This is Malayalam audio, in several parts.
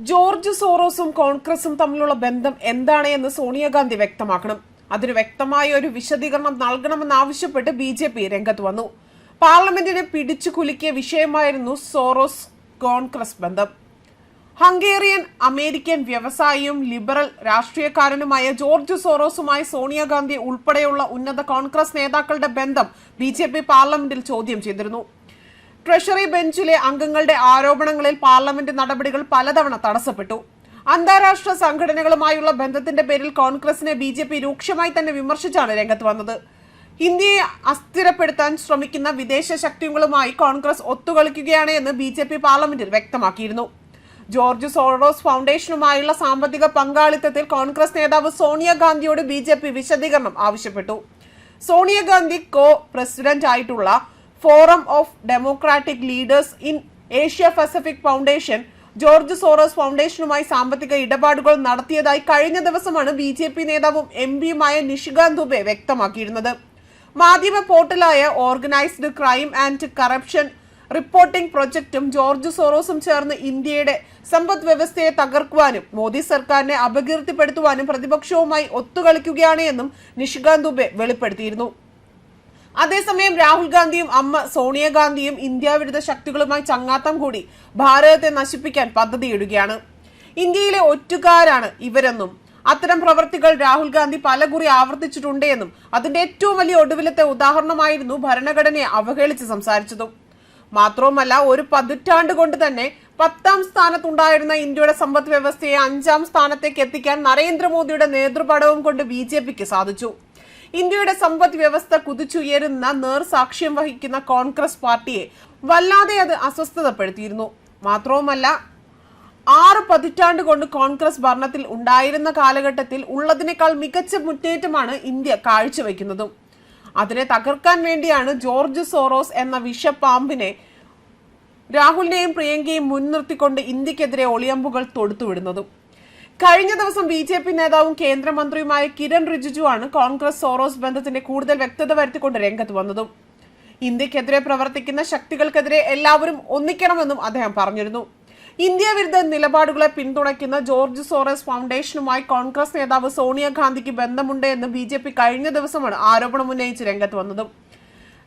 ജോർജ് സോറോസും കോൺഗ്രസും തമ്മിലുള്ള ബന്ധം എന്താണ് എന്ന് സോണിയാഗാന്ധി വ്യക്തമാക്കണം. അതിന് വ്യക്തമായ ഒരു വിശദീകരണം നൽകണമെന്നാവശ്യപ്പെട്ട് ബി.ജെ.പി രംഗത്ത് വന്നു. പാർലമെന്റിനെ പിടിച്ചു കുലുക്കിയ വിഷയമായിരുന്നു സോറോസ് കോൺഗ്രസ് ബന്ധം. Hungarian American വ്യവസായിയും liberal രാഷ്ട്രീയക്കാരനുമായ George സോറോസുമായി Sonia Gandhi ഉൾപ്പെടെയുള്ള ഉന്നത കോൺഗ്രസ് നേതാക്കളുടെ ബന്ധം ബി.ജെ.പി പാർലമെന്റിൽ ചോദ്യം ചെയ്തിരുന്നു. ട്രഷറി ബെഞ്ചിലെ അംഗങ്ങളുടെ ആരോപണങ്ങളിൽ പാർലമെന്റ് നടപടികൾ പലതവണ തടസ്സപ്പെട്ടു. അന്താരാഷ്ട്ര സംഘടനകളുമായുള്ള ബന്ധത്തിന്റെ പേരിൽ കോൺഗ്രസിനെ ബി.ജെ.പി രൂക്ഷമായി തന്നെ വിമർശിച്ചാണ് രംഗത്ത് വന്നത്. ഇന്ത്യയെ അസ്ഥിരപ്പെടുത്താൻ ശ്രമിക്കുന്ന വിദേശ ശക്തികളുമായി കോൺഗ്രസ് ഒത്തുകളിക്കുകയാണ് എന്ന് ബി.ജെ.പി പാർലമെന്റിൽ വ്യക്തമാക്കിയിരുന്നു. ജോർജ് സോറോസ് ഫൗണ്ടേഷനുമായുള്ള സാമ്പത്തിക പങ്കാളിത്തത്തിൽ കോൺഗ്രസ് നേതാവ് സോണിയാഗാന്ധിയോട് ബി.ജെ.പി വിശദീകരണം ആവശ്യപ്പെട്ടു. സോണിയാഗാന്ധി കോ പ്രസിഡന്റ് ആയിട്ടുള്ള forum of democratic leaders in Asia Pacific foundation George Soros ഫൗണ്ടേഷനുമായി സാമ്പത്തിക ഇടപാടുകൾ നടത്തിയതായി കഴിഞ്ഞ ദിവസമാണ് ബി.ജെ.പി നേതാവും എം.പിയുമായ നിഷികാന്ത് ദുബെ വ്യക്തമാക്കിയിരുന്നത്. മാധ്യമ പോർട്ടലായ organised crime and corruption reporting പ്രൊജക്ടും ജോർജ് സോറോസും ചേർന്ന് ഇന്ത്യയുടെ സമ്പദ് വ്യവസ്ഥയെ തകർക്കുവാനും മോദി സർക്കാരിനെ അപകീർത്തിപ്പെടുത്തുവാനും പ്രതിപക്ഷവുമായി ഒത്തുകളിക്കുകയാണ് എന്നും നിഷികാന്ത് ദുബെ വെളിപ്പെടുത്തിയിരുന്നു. അതേസമയം രാഹുൽ ഗാന്ധിയും അമ്മ സോണിയാഗാന്ധിയും ഇന്ത്യ വിരുദ്ധ ശക്തികളുമായി ചങ്ങാത്തം കൂടി ഭാരതത്തെ നശിപ്പിക്കാൻ പദ്ധതിയിടുകയാണ്. ഇന്ത്യയിലെ ഒറ്റുകാരാണ് ഇവരെന്നും അത്തരം പ്രവർത്തികൾ രാഹുൽ ഗാന്ധി പലകുറി ആവർത്തിച്ചിട്ടുണ്ട് എന്നും അതിന്റെ ഏറ്റവും വലിയ ഒടുവിലത്തെ ഉദാഹരണമായിരുന്നു ഭരണഘടനയെ അവഹേളിച്ച് സംസാരിച്ചതും. മാത്രവുമല്ല, ഒരു പതിറ്റാണ്ട് കൊണ്ട് തന്നെ 10ാം സ്ഥാനത്തുണ്ടായിരുന്ന ഇന്ത്യയുടെ സമ്പദ് വ്യവസ്ഥയെ 5ാം സ്ഥാനത്തേക്ക് എത്തിക്കാൻ നരേന്ദ്രമോദിയുടെ നേതൃപടവും കൊണ്ട് ബി.ജെ.പിക്ക് സാധിച്ചു. ഇന്ത്യയുടെ സമ്പദ് വ്യവസ്ഥ കുതിച്ചുയരുന്ന നേർസാക്ഷ്യം വഹിക്കുന്ന കോൺഗ്രസ് പാർട്ടിയെ വല്ലാതെ അത് അസ്വസ്ഥതപ്പെടുത്തിയിരുന്നു. മാത്രവുമല്ല, 6 പതിറ്റാണ്ട് കൊണ്ട് കോൺഗ്രസ് ഭരണത്തിൽ ഉണ്ടായിരുന്ന കാലഘട്ടത്തിൽ ഉള്ളതിനേക്കാൾ മികച്ച മുന്നേറ്റമാണ് ഇന്ത്യ കാഴ്ചവെക്കുന്നതും. അതിനെ തകർക്കാൻ വേണ്ടിയാണ് ജോർജ് സോറോസ് എന്ന വിഷപ്പാമ്പിനെ രാഹുലിനെയും പ്രിയങ്കയെയും മുൻനിർത്തിക്കൊണ്ട് ഇന്ത്യക്കെതിരെ ഒളിയമ്പുകൾ തൊടുത്തുവിടുന്നതും. കഴിഞ്ഞ ദിവസം ബി.ജെ.പി നേതാവും കേന്ദ്രമന്ത്രിയുമായ കിരൺ റിജിജു ആണ് കോൺഗ്രസ് സോറോസ് ബന്ധത്തിന്റെ കൂടുതൽ വ്യക്തത വരുത്തിക്കൊണ്ട് രംഗത്ത് വന്നതും. ഇന്ത്യക്കെതിരെ പ്രവർത്തിക്കുന്ന ശക്തികൾക്കെതിരെ എല്ലാവരും ഒന്നിക്കണമെന്നും അദ്ദേഹം പറഞ്ഞിരുന്നു. ഇന്ത്യ വിരുദ്ധ നിലപാടുകളെ പിന്തുണയ്ക്കുന്ന ജോർജ് സോറോസ് ഫൗണ്ടേഷനുമായി കോൺഗ്രസ് നേതാവ് സോണിയാഗാന്ധിക്ക് ബന്ധമുണ്ട് എന്ന് ബി.ജെ.പി കഴിഞ്ഞ ദിവസമാണ് ആരോപണം ഉന്നയിച്ച് രംഗത്ത് വന്നതും.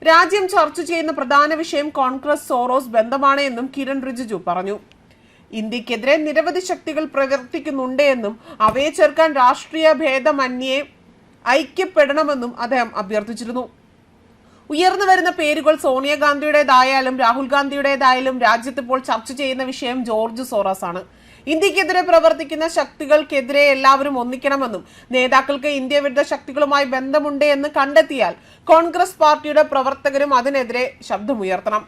രാജ്യം ചർച്ച ചെയ്യുന്ന പ്രധാന വിഷയം കോൺഗ്രസ് സോറോസ് ബന്ധമാണ് എന്നും കിരൺ റിജിജു പറഞ്ഞു. ഇന്ത്യക്കെതിരെ നിരവധി ശക്തികൾ പ്രവർത്തിക്കുന്നുണ്ട് എന്നും അവയെ ചെറുക്കാൻ രാഷ്ട്രീയ ഭേദമന്യേ ഐക്യപ്പെടണമെന്നും അദ്ദേഹം അഭ്യർത്ഥിച്ചിരുന്നു. ഉയർന്നു വരുന്ന പേരുകൾ സോണിയാഗാന്ധിയുടേതായാലും രാഹുൽ ഗാന്ധിയുടേതായാലും രാജ്യത്ത് ഇപ്പോൾ ചർച്ച ചെയ്യുന്ന വിഷയം ജോർജ് സോറോസ് ആണ്. ഇന്ത്യക്കെതിരെ പ്രവർത്തിക്കുന്ന ശക്തികൾക്കെതിരെ എല്ലാവരും ഒന്നിക്കണമെന്നും നേതാക്കൾക്ക് ഇന്ത്യ വിരുദ്ധ ശക്തികളുമായി ബന്ധമുണ്ട് എന്ന് കണ്ടെത്തിയാൽ കോൺഗ്രസ് പാർട്ടിയുടെ പ്രവർത്തകരും അതിനെതിരെ ശബ്ദമുയർത്തണം.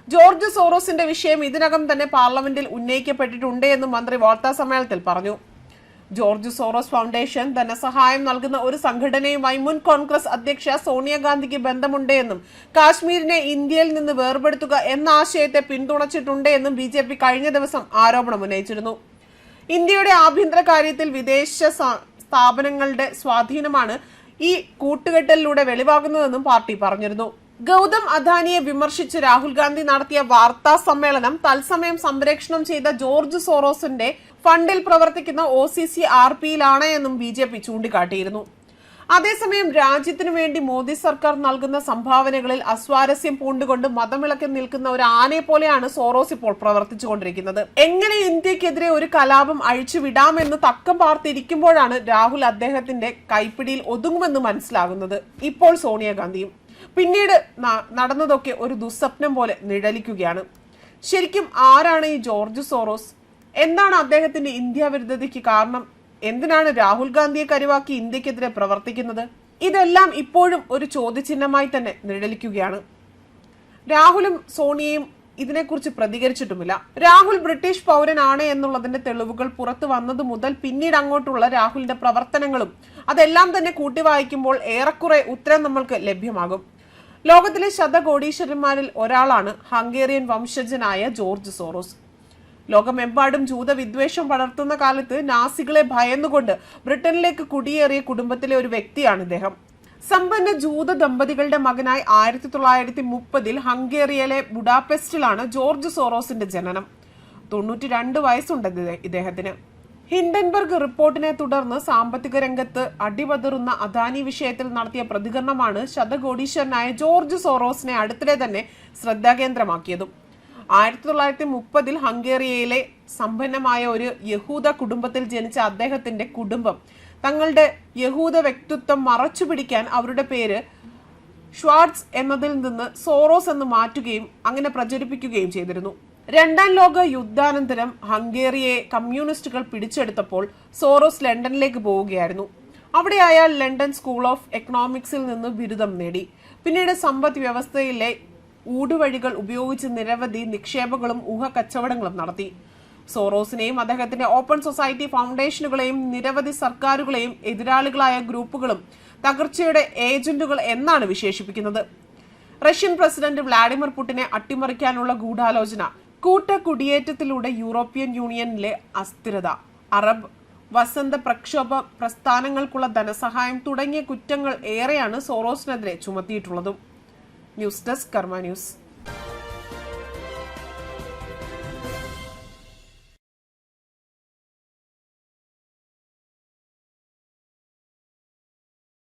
ജോർജ് സോറോസിന്റെ വിഷയം ഇതിനകം തന്നെ പാർലമെന്റിൽ ഉന്നയിക്കപ്പെട്ടിട്ടുണ്ട് എന്നും മന്ത്രി വാർത്താ സമ്മേളനത്തിൽ പറഞ്ഞു. ജോർജ് സോറോസ് ഫൗണ്ടേഷൻ ധനസഹായം നൽകുന്ന ഒരു സംഘടനയുമായി മുൻ കോൺഗ്രസ് അധ്യക്ഷ സോണിയാഗാന്ധിക്ക് ബന്ധമുണ്ട് എന്നും കാശ്മീരിനെ ഇന്ത്യയിൽ നിന്ന് വേർപെടുത്തുക എന്ന ആശയത്തെ പിന്തുണച്ചിട്ടുണ്ട് എന്നും ബി.ജെ.പി കഴിഞ്ഞ ദിവസം ആരോപണം ഉന്നയിച്ചിരുന്നു. ഇന്ത്യയുടെ ആഭ്യന്തര കാര്യത്തിൽ വിദേശ സ്ഥാപനങ്ങളുടെ സ്വാധീനമാണ് ഈ കൂട്ടുകെട്ടലിലൂടെ വെളിവാകുന്നതെന്നും പാർട്ടി പറഞ്ഞിരുന്നു. ഗൗതം അദാനിയെ വിമർശിച്ച് രാഹുൽ ഗാന്ധി നടത്തിയ വാർത്താ സമ്മേളനം തത്സമയം സംപ്രേഷണം ചെയ്ത ജോർജ് സോറോസിന്റെ ഫണ്ടിൽ പ്രവർത്തിക്കുന്ന OCCRPയിലാണ് എന്നും ബി.ജെ.പി ചൂണ്ടിക്കാട്ടിയിരുന്നു. അതേസമയം രാജ്യത്തിനു വേണ്ടി മോദി സർക്കാർ നൽകുന്ന സംഭാവനകളിൽ അസ്വാരസ്യം പൂണ്ടുകൊണ്ട് മതമിളക്കി നിൽക്കുന്ന ഒരു ആനയെ പോലെയാണ് സോറോസ് ഇപ്പോൾ പ്രവർത്തിച്ചുകൊണ്ടിരിക്കുന്നത്. എങ്ങനെ ഇന്ത്യക്കെതിരെ ഒരു കലാപം അഴിച്ചുവിടാമെന്ന് തക്കം പാർത്തിരിക്കുമ്പോഴാണ് രാഹുൽ അദ്ദേഹത്തിന്റെ കൈപ്പിടിയിൽ ഒതുങ്ങുമെന്ന് മനസ്സിലാകുന്നത്. ഇപ്പോൾ സോണിയാഗാന്ധിയും പിന്നീട് നടന്നതൊക്കെ ഒരു ദുസ്വപ്നം പോലെ നിഴലിക്കുകയാണ്. ശരിക്കും ആരാണ് ഈ ജോർജ് സോറോസ്? എന്താണ് അദ്ദേഹത്തിന്റെ ഇന്ത്യ വിരുദ്ധതയ്ക്ക് കാരണം? എന്തിനാണ് രാഹുൽ ഗാന്ധിയെ കരുവാക്കി ഇന്ത്യക്കെതിരെ പ്രവർത്തിക്കുന്നത്? ഇതെല്ലാം ഇപ്പോഴും ഒരു ചോദ്യചിഹ്നമായി തന്നെ നിഴലിക്കുകയാണ്. രാഹുലും സോണിയയും ഇതിനെക്കുറിച്ച് പ്രതികരിച്ചിട്ടുമില്ല. രാഹുൽ ബ്രിട്ടീഷ് പൗരനാണ് എന്നുള്ളതിന്റെ തെളിവുകൾ പുറത്തു വന്നത് മുതൽ പിന്നീട് അങ്ങോട്ടുള്ള രാഹുലിന്റെ പ്രവർത്തനങ്ങളും അതെല്ലാം തന്നെ കൂട്ടി വായിക്കുമ്പോൾ ഏറെക്കുറെ ഉത്തരം നമ്മൾക്ക് ലഭ്യമാകും. ലോകത്തിലെ ശതകോടീശ്വരന്മാരിൽ ഒരാളാണ് ഹംഗേറിയൻ വംശജനായ ജോർജ് സോറോസ്. ലോകമെമ്പാടും ജൂതവിദ്വേഷം പടർത്തുന്ന കാലത്ത് നാസികളെ ഭയന്നുകൊണ്ട് ബ്രിട്ടനിലേക്ക് കുടിയേറിയ കുടുംബത്തിലെ ഒരു വ്യക്തിയാണ് ഇദ്ദേഹം. സമ്പന്ന ജൂത ദമ്പതികളുടെ മകനായി 1930 ഹംഗേറിയയിലെ ബുഡാപെസ്റ്റിലാണ് ജോർജ് സോറോസിന്റെ ജനനം. 92 വയസ്സുണ്ട് ഇദ്ദേഹത്തിന്. ഹിൻഡൻബർഗ് റിപ്പോർട്ടിനെ തുടർന്ന് സാമ്പത്തിക രംഗത്ത് അടിപതറുന്ന അദാനി വിഷയത്തിൽ നടത്തിയ പ്രതികരണമാണ് ശതകോടീശ്വരനായ ജോർജ് സോറോസിനെ അടുത്തിടെ തന്നെ ശ്രദ്ധാകേന്ദ്രമാക്കിയതും. 1930 ഹംഗേറിയയിലെ സമ്പന്നമായ ഒരു യഹൂദ കുടുംബത്തിൽ ജനിച്ച അദ്ദേഹത്തിന്റെ കുടുംബം തങ്ങളുടെ യഹൂദ വ്യക്തിത്വം മറച്ചുപിടിക്കാൻ അവരുടെ പേര് ഷ്വാർട്സ് എന്നതിൽ നിന്ന് സോറോസ് എന്ന് മാറ്റുകയും അങ്ങനെ പ്രചരിപ്പിക്കുകയും ചെയ്തിരുന്നു. രണ്ടാം ലോക യുദ്ധാനന്തരം ഹംഗേറിയയെ കമ്മ്യൂണിസ്റ്റുകൾ പിടിച്ചെടുത്തപ്പോൾ സോറോസ് ലണ്ടനിലേക്ക് പോവുകയായിരുന്നു. അവിടെ അയാൾ ലണ്ടൻ സ്കൂൾ ഓഫ് എക്കണോമിക്സിൽ നിന്ന് ബിരുദം നേടി. പിന്നീട് സമ്പദ് വ്യവസ്ഥയിലെ ഊടുവഴികൾ ഉപയോഗിച്ച് നിരവധി നിക്ഷേപങ്ങളും ഊഹക്കച്ചവടങ്ങളും നടത്തി. സോറോസിനെയും അദ്ദേഹത്തിന്റെ ഓപ്പൺ സൊസൈറ്റി ഫൗണ്ടേഷനുകളെയും നിരവധി സർക്കാരുകളെയും എതിരാളികളായ ഗ്രൂപ്പുകളും തകർച്ചയുടെ ഏജന്റുകൾ എന്നാണ് വിശേഷിപ്പിക്കുന്നത്. റഷ്യൻ പ്രസിഡന്റ് വ്ളാഡിമിർ പുടിനെ അട്ടിമറിക്കാനുള്ള ഗൂഢാലോചന, കൂട്ട കുടിയേറ്റത്തിലൂടെ യൂറോപ്യൻ യൂണിയനിലെ അസ്ഥിരത, അറബ് വസന്ത പ്രക്ഷോഭ പ്രസ്ഥാനങ്ങൾക്കുള്ള ധനസഹായം തുടങ്ങിയ കുറ്റങ്ങൾ ഏറെയാണ് സോറോസിനെതിരെ ചുമത്തിയിട്ടുള്ളതും. ന്യൂസ് ഡെസ്ക് കർമ്മ ന്യൂസ്.